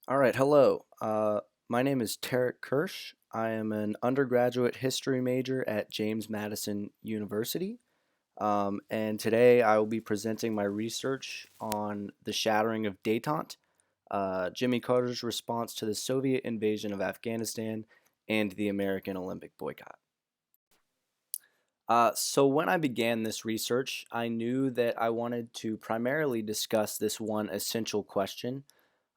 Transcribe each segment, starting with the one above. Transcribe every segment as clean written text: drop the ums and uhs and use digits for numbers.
All right, hello. My name is Terek Kirsch. I am an undergraduate history major at James Madison University. And today I will be presenting my research on the shattering of détente, Jimmy Carter's response to the Soviet invasion of Afghanistan, and the American Olympic boycott. So when I began this research, I knew that I wanted to primarily discuss this one essential question.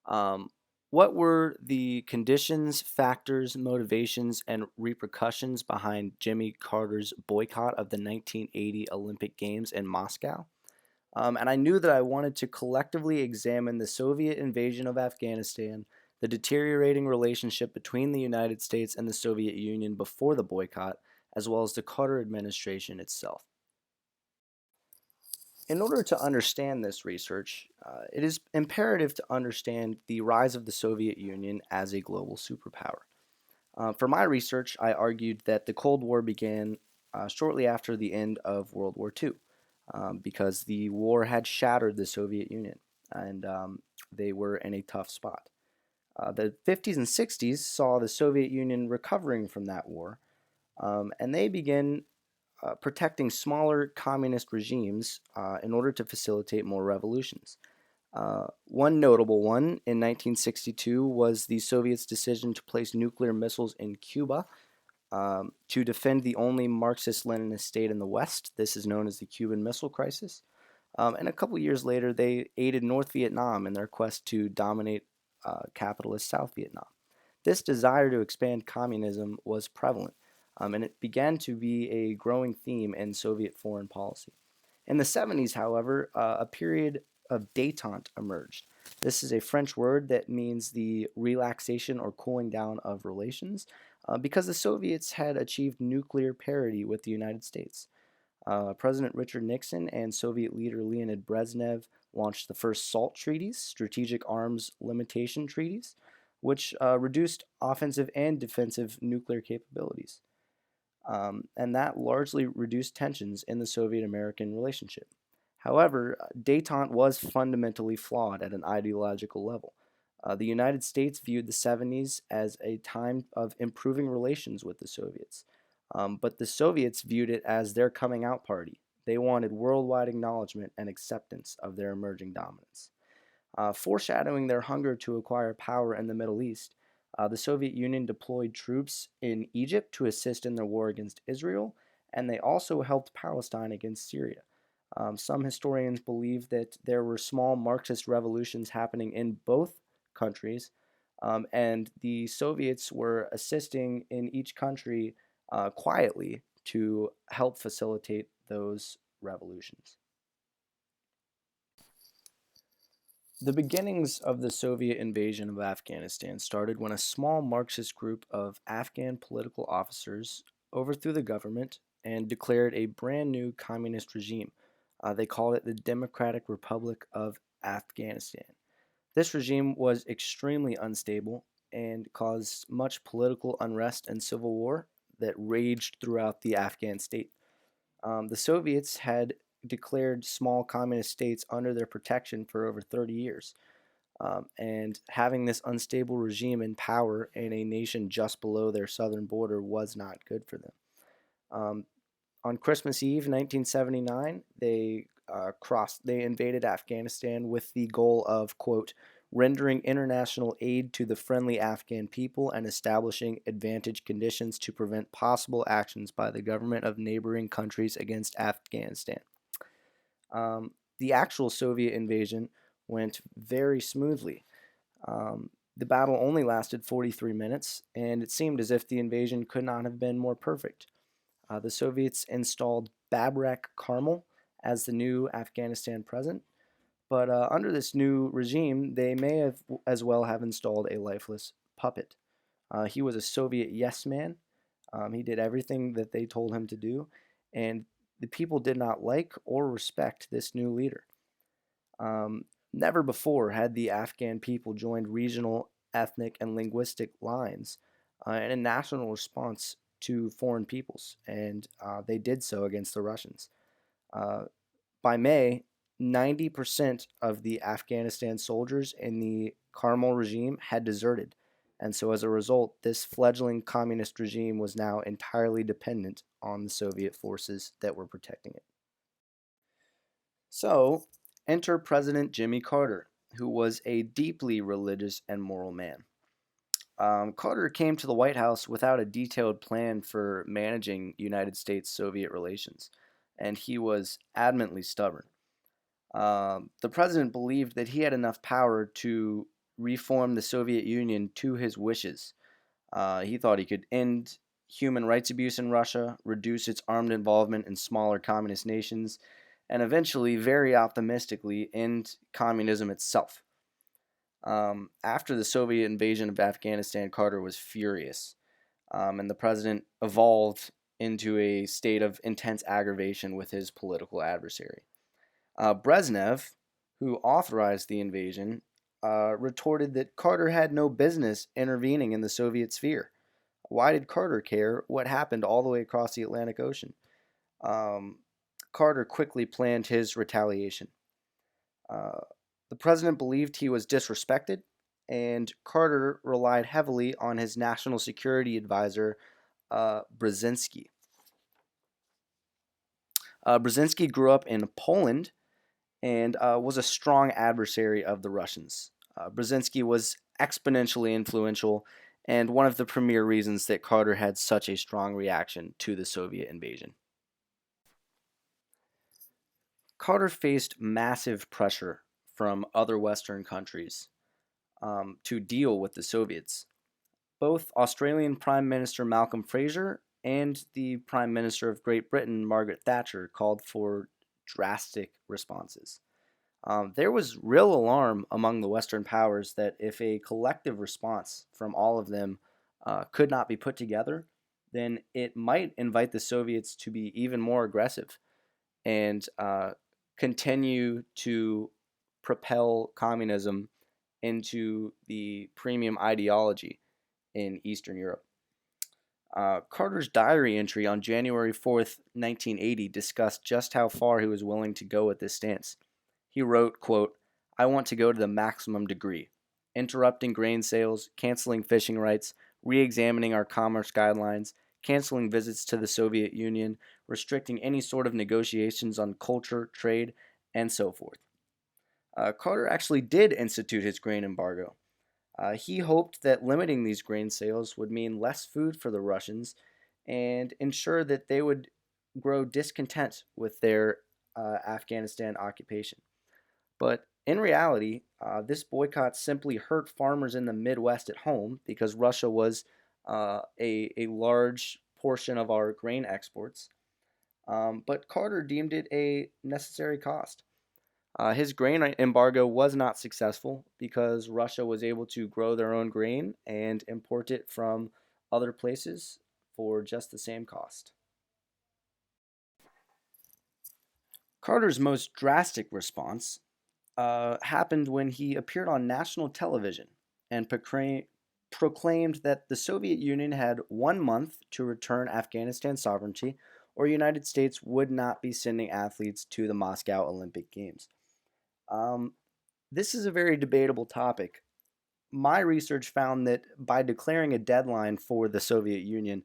Um, what were the conditions, factors, motivations, and repercussions behind Jimmy Carter's boycott of the 1980 Olympic Games in Moscow? And I knew that I wanted to collectively examine the Soviet invasion of Afghanistan, the deteriorating relationship between the United States and the Soviet Union before the boycott, as well as the Carter administration itself. In order to understand this research, it is imperative to understand the rise of the Soviet Union as a global superpower. For my research, I argued that the Cold War began shortly after the end of World War II because the war had shattered the Soviet Union and they were in a tough spot. The 50s and 60s saw the Soviet Union recovering from that war, and they began protecting smaller communist regimes in order to facilitate more revolutions. One notable one in 1962 was the Soviets' decision to place nuclear missiles in Cuba to defend the only Marxist Leninist state in the West. This is known as the Cuban Missile Crisis. And a couple years later, they aided North Vietnam in their quest to dominate capitalist South Vietnam. This desire to expand communism was prevalent, and it began to be a growing theme in Soviet foreign policy. In the 70s, however, a period of détente emerged. This is a French word that means the relaxation or cooling down of relations because the Soviets had achieved nuclear parity with the United States. President Richard Nixon and Soviet leader Leonid Brezhnev launched the first SALT treaties, strategic arms limitation treaties, which reduced offensive and defensive nuclear capabilities. And that largely reduced tensions in the Soviet American relationship. However, detente was fundamentally flawed at an ideological level. The United States viewed the 70s as a time of improving relations with the Soviets, but the Soviets viewed it as their coming out party. They wanted worldwide acknowledgement and acceptance of their emerging dominance. Foreshadowing their hunger to acquire power in the Middle East, the Soviet Union deployed troops in Egypt to assist in their war against Israel, and they also helped Palestine against Syria. Some historians believe that there were small Marxist revolutions happening in both countries, and the Soviets were assisting in each country quietly to help facilitate those revolutions. The beginnings of the Soviet invasion of Afghanistan started when a small Marxist group of Afghan political officers overthrew the government and declared a brand new communist regime. They called it the Democratic Republic of Afghanistan. This regime was extremely unstable and caused much political unrest and civil war that raged throughout the Afghan state. The Soviets had declared small communist states under their protection for over 30 years. And having this unstable regime in power in a nation just below their southern border was not good for them. Um, on Christmas Eve, 1979, they invaded Afghanistan with the goal of, quote, rendering international aid to the friendly Afghan people and establishing advantage conditions to prevent possible actions by the government of neighboring countries against Afghanistan. The actual Soviet invasion went very smoothly. The battle only lasted 43 minutes, and it seemed as if the invasion could not have been more perfect. The Soviets installed Babrak Karmal as the new Afghanistan president, but under this new regime, they may have as well have installed a lifeless puppet. He was a Soviet yes man. He did everything that they told him to do, and the people did not like or respect this new leader. Never before had the Afghan people joined regional, ethnic, and linguistic lines in a national response to foreign peoples, and they did so against the Russians. Uh, by May, 90% of the Afghanistan soldiers in the Karmal regime had deserted. And so, as a result, this fledgling communist regime was now entirely dependent on the Soviet forces that were protecting it. So, enter President Jimmy Carter, who was a deeply religious and moral man. Carter came to the White House without a detailed plan for managing United States Soviet relations, and he was adamantly stubborn. The president believed that he had enough power to reform the Soviet Union to his wishes. He thought he could end human rights abuse in Russia, reduce its armed involvement in smaller communist nations, and eventually, very optimistically, end communism itself. After the Soviet invasion of Afghanistan, Carter was furious, and the president evolved into a state of intense aggravation with his political adversary. Brezhnev, who authorized the invasion, retorted that Carter had no business intervening in the Soviet sphere. Why did Carter care what happened all the way across the Atlantic Ocean? Um, Carter quickly planned his retaliation. Uh, the president believed he was disrespected, and Carter relied heavily on his national security advisor, Brzezinski. Brzezinski grew up in Poland and was a strong adversary of the Russians. Brzezinski was exponentially influential and one of the premier reasons that Carter had such a strong reaction to the Soviet invasion. Carter faced massive pressure from other Western countries to deal with the Soviets. Both Australian Prime Minister Malcolm Fraser and the Prime Minister of Great Britain, Margaret Thatcher, called for drastic responses. There was real alarm among the Western powers that if a collective response from all of them could not be put together, then it might invite the Soviets to be even more aggressive and continue to propel communism into the premium ideology in Eastern Europe. Carter's diary entry on January 4th, 1980 discussed just how far he was willing to go with this stance. He wrote, quote, "I want to go to the maximum degree, interrupting grain sales, canceling fishing rights, re-examining our commerce guidelines, canceling visits to the Soviet Union, restricting any sort of negotiations on culture, trade, and so forth." Carter actually did institute his grain embargo. He hoped that limiting these grain sales would mean less food for the Russians and ensure that they would grow discontent with their Afghanistan occupation. But in reality, this boycott simply hurt farmers in the Midwest at home because Russia was a large portion of our grain exports. But Carter deemed it a necessary cost. His grain embargo was not successful because Russia was able to grow their own grain and import it from other places for just the same cost. Carter's most drastic response happened when he appeared on national television and proclaimed that the Soviet Union had 1 month to return Afghanistan sovereignty, or United States would not be sending athletes to the Moscow Olympic Games. Um, this is a very debatable topic. My research found that by declaring a deadline for the Soviet Union,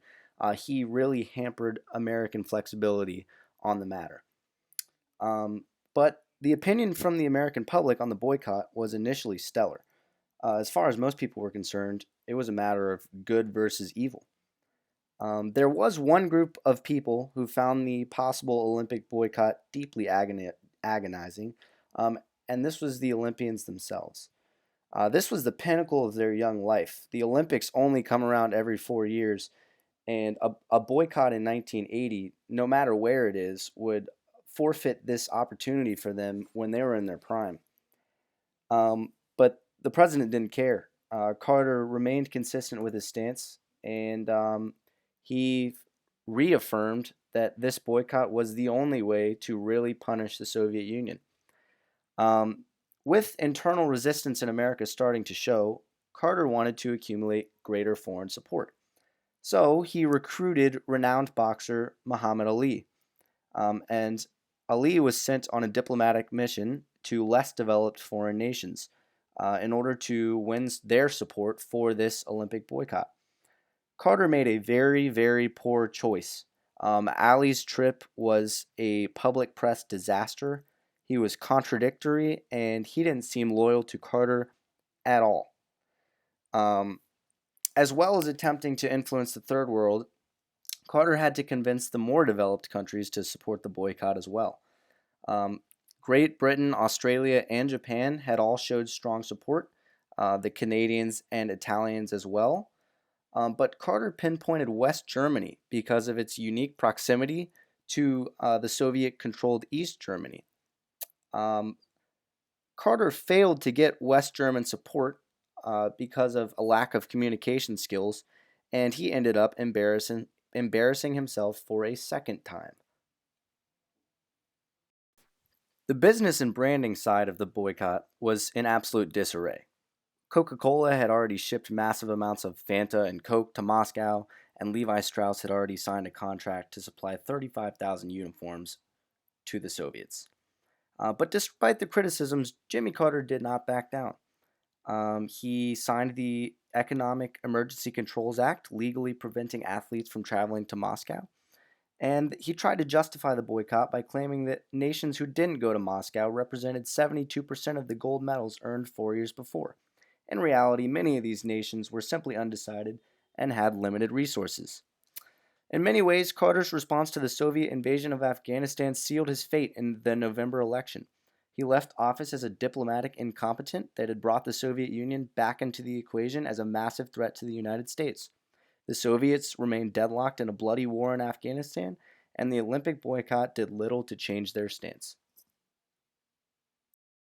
he really hampered American flexibility on the matter. But the opinion from the American public on the boycott was initially stellar. As far as most people were concerned, it was a matter of good versus evil. There was one group of people who found the possible Olympic boycott deeply agonizing, and this was the Olympians themselves. This was the pinnacle of their young life. The Olympics only come around every 4 years, and a boycott in 1980, no matter where it is, would forfeit this opportunity for them when they were in their prime. But the president didn't care. Carter remained consistent with his stance, and he reaffirmed that this boycott was the only way to really punish the Soviet Union. Um, with internal resistance in America starting to show, Carter wanted to accumulate greater foreign support. So he recruited renowned boxer Muhammad Ali. And Ali was sent on a diplomatic mission to less developed foreign nations in order to win their support for this Olympic boycott. Carter made a very, very poor choice. Ali's trip was a public press disaster. He was contradictory and he didn't seem loyal to Carter at all. Um, as well as attempting to influence the third world, Carter had to convince the more developed countries to support the boycott as well. Um, Great Britain, Australia, and Japan had all showed strong support, the Canadians and Italians as well. But Carter pinpointed West Germany because of its unique proximity to the Soviet controlled East Germany. Um, Carter failed to get West German support because of a lack of communication skills, and he ended up embarrassing himself for a second time. The business and branding side of the boycott was in absolute disarray. Coca Cola had already shipped massive amounts of Fanta and Coke to Moscow, and Levi Strauss had already signed a contract to supply 35,000 uniforms to the Soviets. But despite the criticisms, Jimmy Carter did not back down. He signed the Economic Emergency Controls Act, legally preventing athletes from traveling to Moscow. And he tried to justify the boycott by claiming that nations who didn't go to Moscow represented 72% of the gold medals earned 4 years before. In reality, many of these nations were simply undecided and had limited resources. In many ways, Carter's response to the Soviet invasion of Afghanistan sealed his fate in the November election. He left office as a diplomatic incompetent that had brought the Soviet Union back into the equation as a massive threat to the United States. The Soviets remained deadlocked in a bloody war in Afghanistan, and the Olympic boycott did little to change their stance.